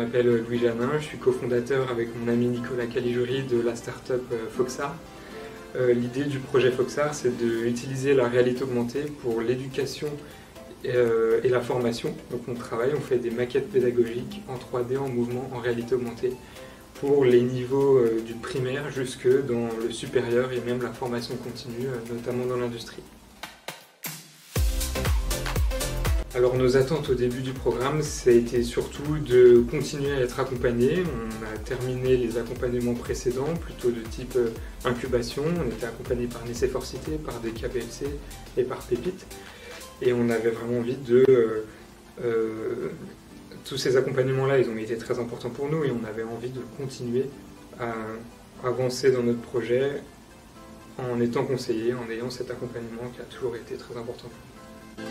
m'appelle Louis Janin, je suis cofondateur avec mon ami Nicolas Caligiuri de la start-up Foxart. L'idée du projet Foxart, c'est d'utiliser la réalité augmentée pour l'éducation et la formation. Donc on fait des maquettes pédagogiques en 3D, en mouvement, en réalité augmentée, pour les niveaux du primaire jusque dans le supérieur et même la formation continue, notamment dans l'industrie. Alors nos attentes au début du programme, ça a été surtout de continuer à être accompagné. On a terminé les accompagnements précédents, plutôt de type incubation. On était accompagné par Necé-Forcité, par des KPLC et par Pépite. Et on avait vraiment envie de... tous ces accompagnements-là, ils ont été très importants pour nous et on avait envie de continuer à avancer dans notre projet en étant conseillé, en ayant cet accompagnement qui a toujours été très important pour nous.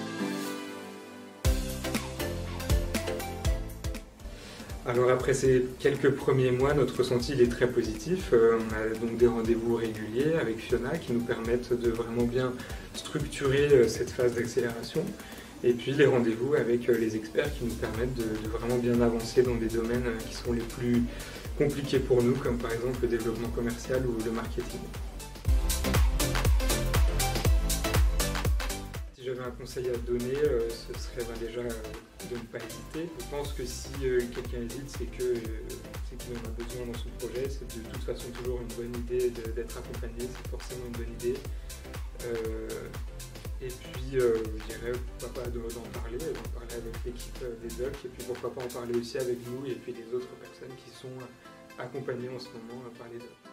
Alors après ces quelques premiers mois, notre ressenti il est très positif. On a donc des rendez-vous réguliers avec Fiona qui nous permettent de vraiment bien structurer cette phase d'accélération. Et puis les rendez-vous avec les experts qui nous permettent de vraiment bien avancer dans des domaines qui sont les plus compliqués pour nous, comme par exemple le développement commercial ou le marketing. Si j'avais un conseil à donner, ce serait déjà de ne pas hésiter. Je pense que si quelqu'un hésite, c'est qu'il en a besoin dans son projet. C'est de toute façon toujours une bonne idée d'être accompagné, c'est forcément une bonne idée. Et puis je dirais pourquoi pas d'en parler avec l'équipe des docs, et puis pourquoi pas en parler aussi avec nous et puis les autres personnes qui sont accompagnées en ce moment par les docs.